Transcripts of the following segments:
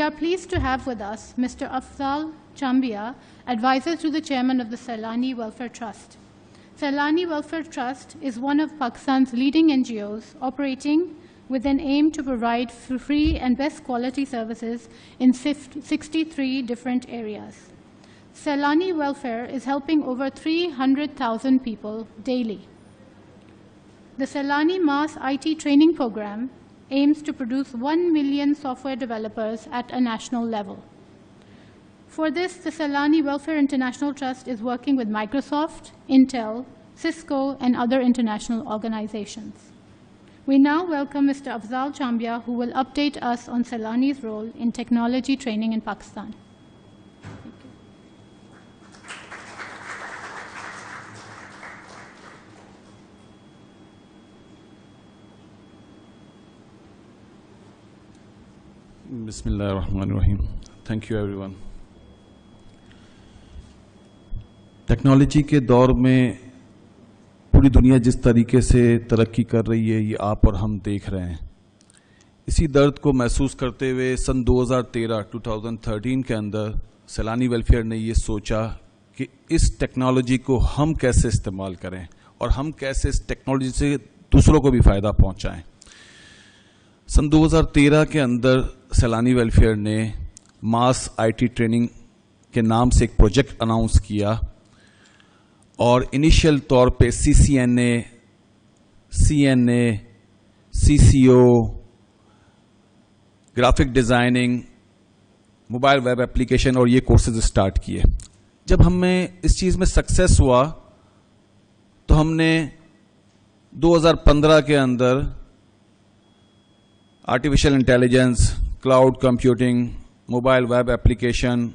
are pleased to have with us Mr. Afzal Chambia, advisor to the chairman of the Sailani Welfare Trust. Sailani Welfare Trust is one of Pakistan's leading NGOs operating with an aim to provide free and best quality services in 63 different areas. Sailani Welfare is helping over 300,000 people daily. The Sailani Mass IT Training Program aims to produce 1 million software developers at a national level. For this, the Sailani Welfare International Trust is working with Microsoft, Intel, Cisco, and other international organizations. We now welcome Mr. Afzal Chambia, who will update us on Sailani's role in technology training in Pakistan. Bismillah ar-Rahman ar-Rahim. Thank you everyone. Technology کے دور میں پوری دنیا جس طریقے سے ترقی کر رہی ہے یہ آپ اور ہم دیکھ رہے ہیں. اسی درد کو محسوس کرتے ہوئے سن 2013 کے اندر سیلانی ویلفیئر نے یہ سوچا کہ اس ٹیکنالوجی کو ہم کیسے استعمال کریں اور ہم کیسے اس ٹیکنالوجی سے دوسروں کو بھی فائدہ پہنچائیں. سن 2013 کے اندر سیلانی ویلفیئر نے ماس آئی ٹی ٹریننگ کے نام سے ایک پروجیکٹ اناؤنس کیا اور انیشیل طور پہ C C N A, C C O, graphic designing, mobile web application اور یہ کورسز اسٹارٹ کیے. جب ہمیں اس چیز میں سکسیس ہوا تو ہم نے 2015 کے اندر artificial intelligence, cloud computing, mobile web application,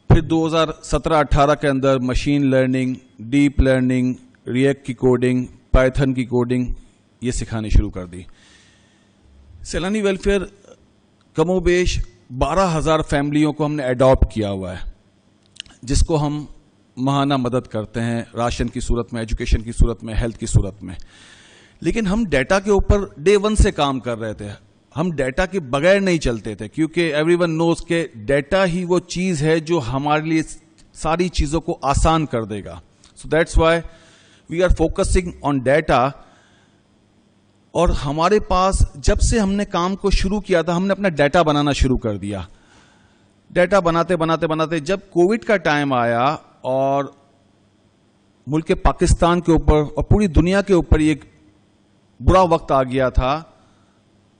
پھر 2017-18 کے اندر machine learning, deep learning, React کی کوڈنگ, پائتھن کی کوڈنگ یہ سکھانی شروع کر دی. سیلانی ویلفیئر کم و بیش 12,000 فیملیوں کو ہم نے اڈاپٹ کیا ہوا ہے, جس کو ہم ماہانہ مدد کرتے ہیں راشن کی صورت میں, ایجوکیشن کی صورت میں, ہیلتھ کی صورت میں. لیکن ہم ڈیٹا کے اوپر ڈے ون سے کام کر رہے تھے. ہم ڈیٹا کے بغیر نہیں چلتے تھے کیونکہ ایوری ون نوز کہ ڈیٹا ہی وہ چیز ہے جو ہمارے لیے ساری چیزوں کو آسان کر دے گا. So that's why we are focusing on data. اور ہمارے پاس جب سے ہم نے کام کو شروع کیا تھا ہم نے اپنا ڈیٹا بنانا شروع کر دیا. ڈیٹا بناتے جب کووڈ کا ٹائم آیا اور ملک پاکستان کے اوپر اور پوری دنیا کے اوپر ایک برا وقت آ گیا تھا,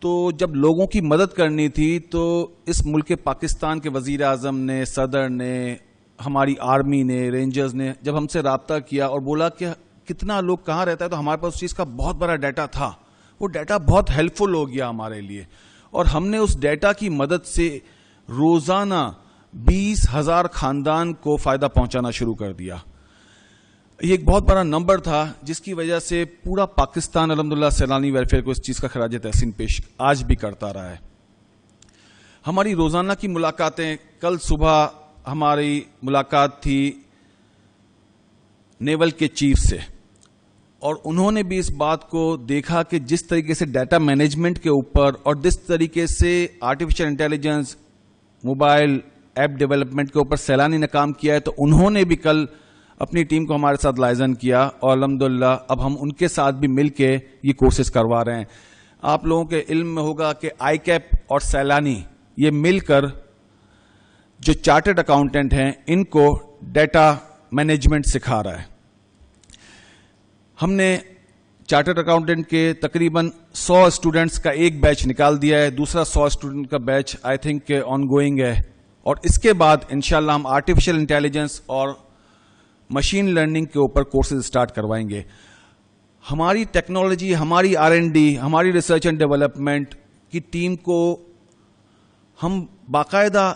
تو جب لوگوں کی مدد کرنی تھی تو اس ملک پاکستان کے وزیر اعظم نے, صدر نے, ہماری آرمی نے, رینجرز نے جب ہم سے رابطہ کیا اور بولا کہ کتنا لوگ کہاں رہتا ہے, تو ہمارے پاس اس چیز کا بہت بڑا ڈیٹا تھا. وہ ڈیٹا بہت ہیلپ فل ہو گیا ہمارے لیے اور ہم نے اس ڈیٹا کی مدد سے روزانہ 20,000 خاندان کو فائدہ پہنچانا شروع کر دیا. یہ ایک بہت بڑا نمبر تھا جس کی وجہ سے پورا پاکستان الحمدللہ سیلانی ویلفیئر کو اس چیز کا خراج تحسین پیش آج بھی کرتا رہا ہے. ہماری روزانہ کی ملاقاتیں, کل صبح ہماری ملاقات تھی نیول کے چیف سے اور انہوں نے بھی اس بات کو دیکھا کہ جس طریقے سے ڈیٹا مینجمنٹ کے اوپر اور جس طریقے سے artificial intelligence, mobile app development کے اوپر سیلانی نے کام کیا ہے, تو انہوں نے بھی کل اپنی ٹیم کو ہمارے ساتھ لائزن کیا اور الحمدللہ اب ہم ان کے ساتھ بھی مل کے یہ کورسز کروا رہے ہیں. آپ لوگوں کے علم میں ہوگا کہ آئی کیپ اور سیلانی یہ مل کر جو چارٹرڈ اکاؤنٹنٹ ہیں ان کو ڈیٹا مینجمنٹ سکھا رہا ہے. ہم نے چارٹرڈ اکاؤنٹنٹ کے تقریباً 100 اسٹوڈنٹس کا ایک بیچ نکال دیا ہے, دوسرا 100 اسٹوڈنٹ کا بیچ آئی تھنک آن گوئنگ ہے, اور اس کے بعد انشاءاللہ ہم آرٹیفیشل انٹیلیجنس اور مشین لرننگ کے اوپر کورسز اسٹارٹ کروائیں گے. ہماری ٹیکنالوجی, ہماری R&D, ہماری ریسرچ اینڈ ڈیولپمنٹ کی ٹیم کو ہم باقاعدہ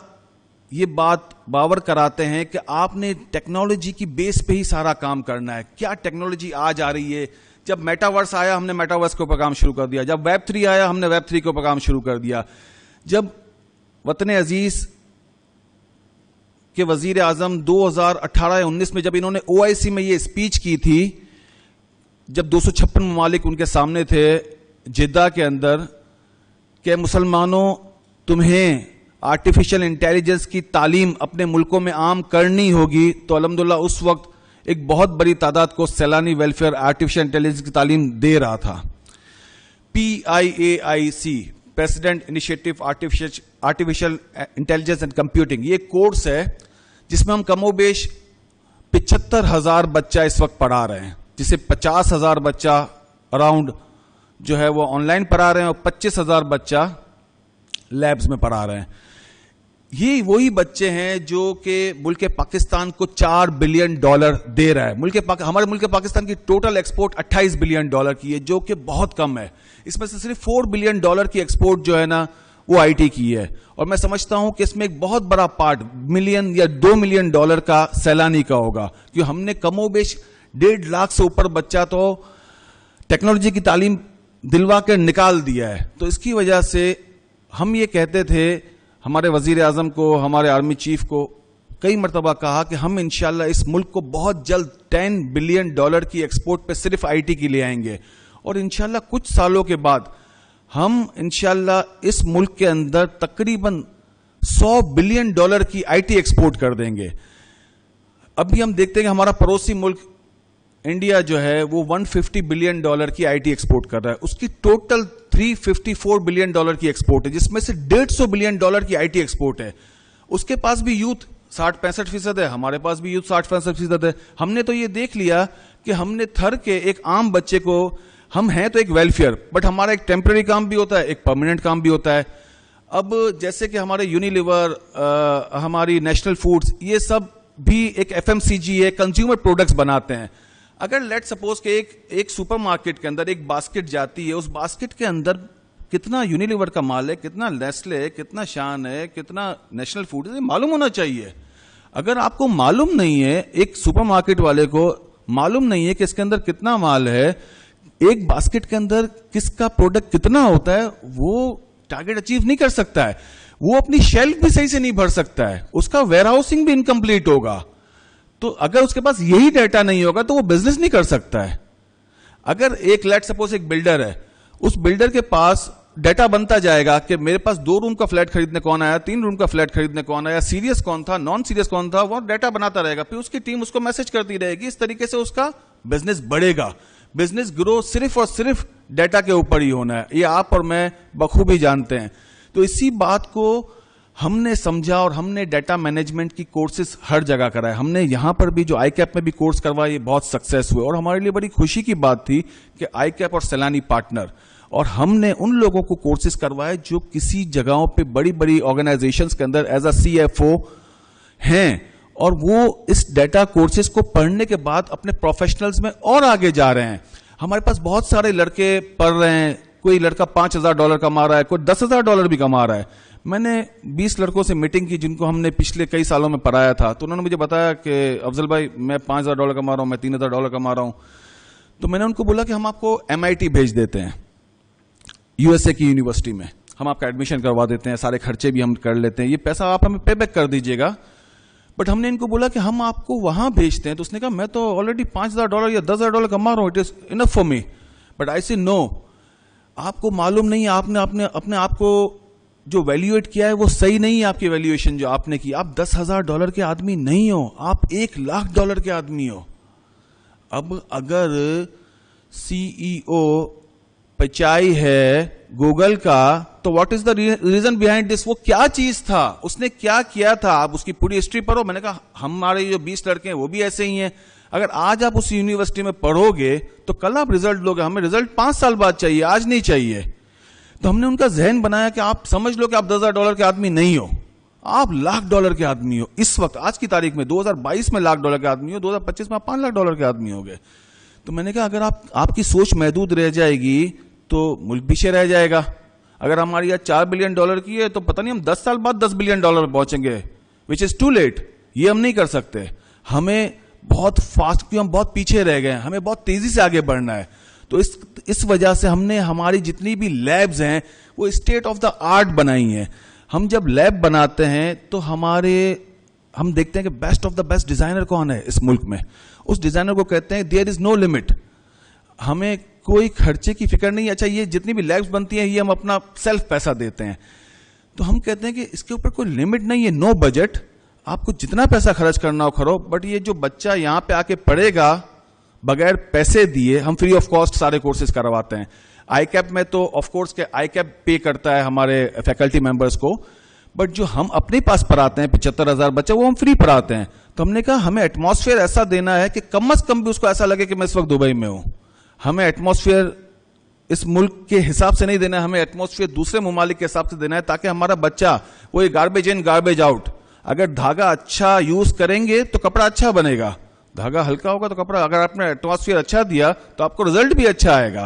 یہ بات باور کراتے ہیں کہ آپ نے ٹیکنالوجی کی بیس پہ ہی سارا کام کرنا ہے. کیا ٹیکنالوجی آج آ رہی ہے, جب میٹاورس آیا ہم نے میٹاورس کے اوپر کام شروع کر دیا, جب ویب 3 آیا ہم نے ویب 3 کے اوپر کام شروع کر دیا, جب وطن عزیز کہ وزیر اعظم 2018-19 میں جب انہوں نے OIC میں یہ اسپیچ کی تھی, جب 256 ممالک ان کے سامنے تھے جدہ کے اندر, کہ مسلمانوں تمہیں آرٹیفیشل انٹیلیجنس کی تعلیم اپنے ملکوں میں عام کرنی ہوگی تو الحمدللہ اس وقت ایک بہت بڑی تعداد کو سیلانی ویلفیئر آرٹیفیشل انٹیلیجنس کی تعلیم دے رہا تھا. PIAIC president initiative artificial intelligence and computing, یہ کورس ہے جس میں ہم کم و بیش 75,000 بچہ اس وقت پڑھا رہے ہیں, جسے 50,000 بچہ اراؤنڈ جو ہے وہ آن لائن پڑھا رہے ہیں اور 25,000 بچہ لیبز میں پڑھا رہے ہیں. یہ وہی بچے ہیں جو کہ ملک پاکستان کو $4 بلین دے رہا ہے. ہمارے ملک پاکستان کی ٹوٹل ایکسپورٹ $28 بلین کی ہے, جو کہ بہت کم ہے. اس میں سے صرف $4 بلین کی ایکسپورٹ جو ہے نا وہ آئی ٹی کی ہے, اور میں سمجھتا ہوں کہ اس میں ایک بہت بڑا پارٹ ملین یا $2 ملین کا سیلانی کا ہوگا, کیونکہ ہم نے کم و بیش 1.5 لاکھ سے اوپر بچہ تو ٹیکنالوجی کی تعلیم دلوا کر نکال دیا ہے. تو اس کی وجہ سے ہم یہ کہتے تھے, ہمارے وزیر اعظم کو, ہمارے آرمی چیف کو کئی مرتبہ کہا کہ ہم انشاءاللہ اس ملک کو بہت جلد $10 بلین کی ایکسپورٹ پہ صرف آئی ٹی کی لے آئیں گے, اور انشاءاللہ کچھ سالوں کے بعد ہم انشاءاللہ اس ملک کے اندر تقریباً $100 بلین کی آئی ٹی ایکسپورٹ کر دیں گے. ابھی ہم دیکھتے ہیں کہ ہمارا پڑوسی ملک انڈیا جو ہے وہ $150 بلین کی آئی ٹی ایکسپورٹ کر رہا ہے. اس کی ٹوٹل $354 بلین کی ایکسپورٹ ہے, جس میں سے $150 بلین کی آئی ٹی ایکسپورٹ ہے. اس کے پاس بھی یوتھ 60-65% ہے, ہمارے پاس بھی یوتھ 60-65% ہے. ہم نے تو یہ دیکھ لیا کہ ہم نے تھر کے ایک عام بچے کو, ہم ہیں تو ایک ویلفیئر, بٹ ہمارا ایک ٹیمپرری کام بھی ہوتا ہے, ایک پرماننٹ کام بھی ہوتا ہے. اب جیسے کہ ہمارے یونیلیور, ہماری نیشنل فوڈز, یہ سب بھی ایک FMCG ہے, کنزیومر پروڈکٹس بناتے ہیں. اگر لیٹ سپوز کہ ایک سپر مارکیٹ کے اندر ایک باسکٹ جاتی ہے, اس باسکٹ کے اندر کتنا یونیلیور کا مال ہے, کتنا نیسلے ہے, کتنا شان ہے, کتنا نیشنل فوڈ ہے, معلوم ہونا چاہیے. اگر آپ کو معلوم نہیں ہے, ایک سپر مارکیٹ والے کو معلوم نہیں ہے کہ اس کے اندر کتنا مال ہے, ایک باسکٹ کے اندر کس کا پروڈکٹ کتنا ہوتا ہے, وہ ٹارگیٹ اچیو نہیں کر سکتا ہے, وہ اپنی شیلف بھی صحیح سے نہیں بھر سکتا ہے, اس کا ویئر ہاؤسنگ بھی انکمپلیٹ ہوگا. تو اگر اس کے پاس یہی ڈیٹا نہیں ہوگا تو وہ بزنس نہیں کر سکتا ہے. اگر ایک لیٹ سپوز ایک بلڈر ہے, اس بلڈر کے پاس ڈیٹا بنتا جائے گا کہ میرے پاس 2 روم کا فلیٹ خریدنے کون آیا, 3 روم کا فلیٹ خریدنے کون آیا, سیریس کون تھا, نان سیریس کون تھا, وہ ڈیٹا بناتا رہے گا. پھر اس کی ٹیم اس کو میسج کرتی رہے گی, اس طریقے سے اس کا بزنس بڑھے گا. بزنس گرو صرف اور صرف ڈیٹا کے اوپر ہی ہونا ہے, یہ آپ اور میں بخوبی جانتے ہیں. تو اسی بات کو ہم نے سمجھا اور ہم نے ڈیٹا مینجمنٹ کی کورسز ہر جگہ کرائے. ہم نے یہاں پر بھی جو آئی کیپ میں بھی کورس کروائے, یہ بہت سکسیس ہوئے, اور ہمارے لیے بڑی خوشی کی بات تھی کہ آئی کیپ اور سیلانی پارٹنر, اور ہم نے ان لوگوں کو کورسز کروائے جو کسی جگہوں پہ بڑی بڑی آرگنائزیشنز کے اندر ایز اے CFO ہیں, اور وہ اس ڈیٹا کورسز کو پڑھنے کے بعد اپنے پروفیشنلز میں اور آگے جا رہے ہیں. ہمارے پاس بہت سارے لڑکے پڑھ رہے ہیں, کوئی لڑکا $5,000 کما رہا ہے, کوئی $10,000 بھی کما رہا ہے. میں نے 20 لڑکوں سے میٹنگ کی جن کو ہم نے پچھلے کئی سالوں میں پڑھایا تھا, تو انہوں نے مجھے بتایا کہ افضل بھائی میں $5,000 کما رہا ہوں, میں $3,000 کما رہا ہوں. تو میں نے ان کو بولا کہ ہم آپ کو MIT بھیج دیتے ہیں, USA کی یونیورسٹی میں, ہم آپ کا ایڈمیشن کروا دیتے ہیں, سارے خرچے بھی ہم کر لیتے ہیں, یہ پیسہ آپ ہمیں پے بیک کر دیجیے گا. بٹ ہم نے ان کو بولا کہ ہم آپ کو وہاں بھیجتے ہیں. تو اس نے کہا میں تو آلریڈی $5,000 یا $10,000 کما رہا ہوں, it is enough for me. But I see no, آپ کو معلوم نہیں, آپ نے اپنے آپ کو جو ویلیویٹ کیا ہے وہ صحیح نہیں ہے. آپ کی ویلیویشن جو آپ نے کی, آپ $10,000 کے آدمی نہیں ہو, آپ $1 لاکھ کے آدمی ہو. اب اگر CEO پچائی ہے گوگل کا, تو what is the reason behind this, وہ کیا چیز تھا, اس نے کیا کیا تھا, آپ اس کی پوری ہسٹری پڑھو. میں نے کہا ہمارے جو 20 لڑکے ہیں وہ بھی ایسے ہی ہیں. اگر آج آپ اس یونیورسٹی میں پڑھو گے تو کل آپ ریزلٹ لو گے, ہمیں ریزلٹ 5 سال بعد چاہیے, آج نہیں چاہیے. تو ہم نے ان کا ذہن بنایا کہ آپ سمجھ لو کہ آپ $10,000 کے آدمی نہیں ہو, آپ $1 لاکھ کے آدمی ہو. اس وقت آج کی تاریخ میں 2022 میں $1 لاکھ کے آدمی ہو, 2025 میں آپ $5 لاکھ کے آدمی ہو گئے. تو میں نے کہا اگر آپ کی سوچ محدود رہ جائے گی تو ملک پیچھے رہ جائے گا. اگر ہماری یہاں $4 بلین کی ہے تو پتہ نہیں ہم 10 سال بعد $10 بلین پہ پہنچیں گے, وچ از ٹو لیٹ. یہ ہم نہیں کر سکتے, ہمیں بہت فاسٹ, کیوں ہم بہت پیچھے رہ گئے ہیں, ہمیں بہت تیزی سے آگے بڑھنا ہے. تو اس وجہ سے ہم نے ہماری جتنی بھی لیبز ہیں وہ اسٹیٹ آف دا آرٹ بنائی ہیں. ہم جب لیب بناتے ہیں تو ہم دیکھتے ہیں کہ best of the best designer کون ہے اس ملک میں. اس ڈیزائنر کو کہتے ہیں دیر از نو لمٹ. ہمیں کوئی خرچے کی فکر نہیں. اچھا, یہ جتنی بھی لیبز بنتی ہیں یہ ہم اپنا سیلف پیسہ دیتے ہیں. تو ہم کہتے ہیں کہ اس کے اوپر کوئی لمٹ نہیں ہے, نو بجٹ, آپ کو جتنا پیسہ خرچ کرنا ہو کرو, بٹ یہ جو بچہ یہاں پہ آ کے پڑھے گا بغیر پیسے دیے, ہم فری آف کاسٹ سارے کورسز کرواتے ہیں. آئی کیپ میں تو آف کورس کہ آئی کیپ پے کرتا ہے ہمارے فیکلٹی ممبرس کو, بٹ جو ہم اپنے پاس پڑھاتے ہیں 75,000 بچہ, وہ ہم فری پڑھاتے ہیں. تو ہم نے کہا ہمیں ایٹماسفیئر ایسا دینا ہے کہ کم از کم بھی اس کو ایسا لگے کہ میں اس وقت دبئی میں ہوں. ہمیں ایٹماسفیئر اس ملک کے حساب سے نہیں دینا ہے, ہمیں ایٹماسفیئر دوسرے ممالک کے حساب سے دینا ہے, تاکہ ہمارا بچہ وہ گاربیج ان گاربیج آؤٹ, اگر دھاگا اچھا یوز کریں گے تو کپڑا اچھا بنے گا, دھاگا ہلکا ہوگا تو کپڑا, اگر آپ نے ایٹماسفیئر اچھا دیا تو آپ کو رزلٹ بھی اچھا آئے گا.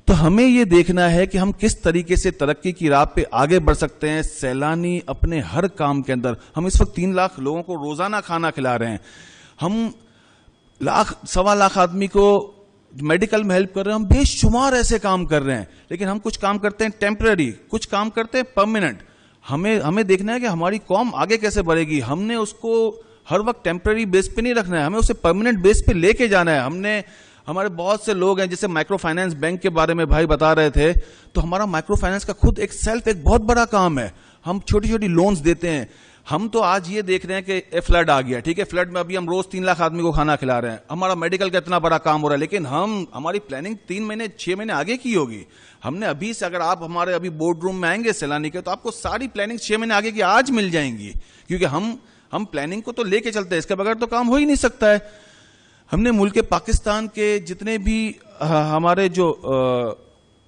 تو ہمیں یہ دیکھنا ہے کہ ہم کس طریقے سے ترقی کی راہ پہ آگے بڑھ سکتے ہیں. سیلانی اپنے ہر کام کے اندر, ہم اس وقت 3 لاکھ لوگوں کو روزانہ کھانا کھلا رہے ہیں, ہم 1.25 لاکھ آدمی کو میڈیکل میں ہیلپ کر رہے ہیں, ہم بے شمار ایسے کام کر رہے ہیں. لیکن ہم کچھ کام کرتے ہیں ٹیمپرری, کچھ کام کرتے ہیں پرماننٹ. ہمیں دیکھنا ہے کہ ہماری قوم آگے کیسے بڑھے گی. ہم نے اس کو ہر وقت ٹیمپرری بیس پہ نہیں رکھنا ہے, ہمیں اسے پرماننٹ بیس پہ لے کے جانا ہے. ہم نے ہمارے بہت سے لوگ ہیں, جیسے مائکرو فائنانس بینک کے بارے میں بھائی بتا رہے تھے, تو ہمارا مائکرو فائنانس کا خود ایک بہت بڑا کام ہے. ہم چھوٹی چھوٹی لونز دیتے ہیں. ہم تو آج یہ دیکھ رہے ہیں کہ فلڈ آ گیا, ٹھیک ہے, فلڈ میں ابھی ہم روز 3 لاکھ آدمی کو کھانا کھلا رہے ہیں, ہمارا میڈیکل کا اتنا بڑا کام ہو رہا ہے, لیکن ہماری پلاننگ 3 مہینے 6 مہینے آگے کی ہوگی. ہم نے ابھی سے, اگر آپ ہمارے ابھی بورڈ روم میں آئیں گے سیلانی کے, تو آپ کو ساری پلاننگ 6 مہینے آگے کی آج مل جائیں گی, کیونکہ ہم پلاننگ کو تو لے کے چلتے ہیں, اس کے بغیر تو کام ہو ہی نہیں سکتا ہے. ہم نے ملک پاکستان کے جتنے بھی ہمارے جو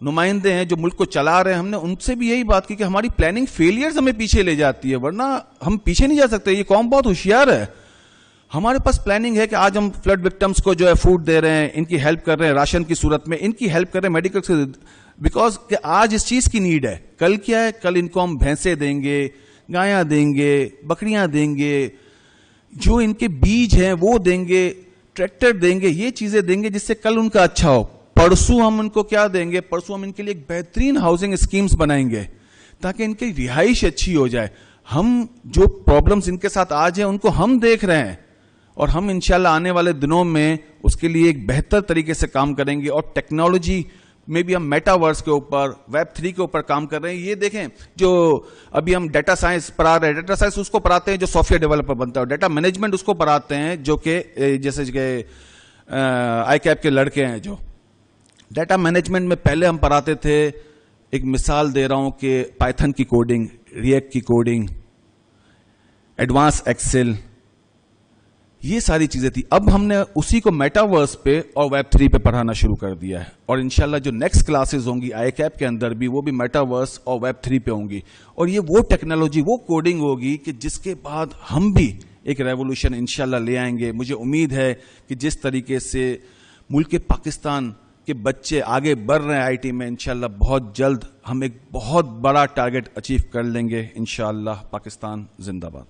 نمائندے ہیں جو ملک کو چلا رہے ہیں, ہم نے ان سے بھی یہی بات کی کہ ہماری پلاننگ فیلئرز ہمیں پیچھے لے جاتی ہے, ورنہ ہم پیچھے نہیں جا سکتے. یہ قوم بہت ہوشیار ہے. ہمارے پاس پلاننگ ہے کہ آج ہم فلڈ وکٹمز کو جو ہے فوڈ دے رہے ہیں, ان کی ہیلپ کر رہے ہیں راشن کی صورت میں, ان کی ہیلپ کر رہے ہیں میڈیکل سے, بیکاز کہ آج اس چیز کی نیڈ ہے. کل کیا ہے, کل ان کو ہم بھینسیں دیں گے, گایاں دیں گے, بکریاں دیں گے, جو ان کے بیج ہیں وہ دیں گے, ٹریکٹر دیں گے, یہ چیزیں دیں گے جس سے کل ان کا اچھا ہو. پرسوں ہم ان کو کیا دیں گے, پرسوں ہم ان کے لیے ایک بہترین ہاؤسنگ اسکیمز بنائیں گے تاکہ ان کی رہائش اچھی ہو جائے. ہم جو پرابلمز ان کے ساتھ آج ہیں ان کو ہم دیکھ رہے ہیں, اور ہم انشاءاللہ آنے والے دنوں میں اس کے لیے ایک بہتر طریقے سے کام کریں گے. اور ٹیکنالوجی میں بھی ہم میٹاورس کے اوپر, ویب 3 کے اوپر کام کر رہے ہیں. یہ دیکھیں, جو ابھی ہم ڈیٹا سائنس پڑھا رہے ہیں, ڈیٹا سائنس اس کو پڑھاتے ہیں جو سافٹ ویئر ڈیولپر بنتا ہے, ڈیٹا مینجمنٹ اس کو پڑھاتے ہیں جو کہ جیسے کہ آئی کیپ کے لڑکے ہیں. جو ڈیٹا مینجمنٹ میں پہلے ہم پڑھاتے تھے, ایک مثال دے رہا ہوں کہ پائتھن کی کوڈنگ, ریئیکٹ کی کوڈنگ, ایڈوانس ایکسل, یہ ساری چیزیں تھی. اب ہم نے اسی کو میٹاورس پہ اور ویب 3 پہ پڑھانا شروع کر دیا ہے, اور انشاءاللہ جو نیکسٹ کلاسز ہوں گی آئی کیپ کے اندر بھی, وہ بھی میٹاورس اور ویب 3 پہ ہوں گی. اور یہ وہ ٹیکنالوجی, وہ کوڈنگ ہوگی کہ جس کے بعد ہم بھی ایک ریولوشن انشاءاللہ لے آئیں گے. مجھے امید ہے کہ جس طریقے سے ملک پاکستان کے بچے آگے بڑھ رہے ہیں آئی ٹی میں, انشاءاللہ بہت جلد ہم ایک بہت بڑا ٹارگٹ اچیو کر لیں گے انشاءاللہ. پاکستان زندہ باد.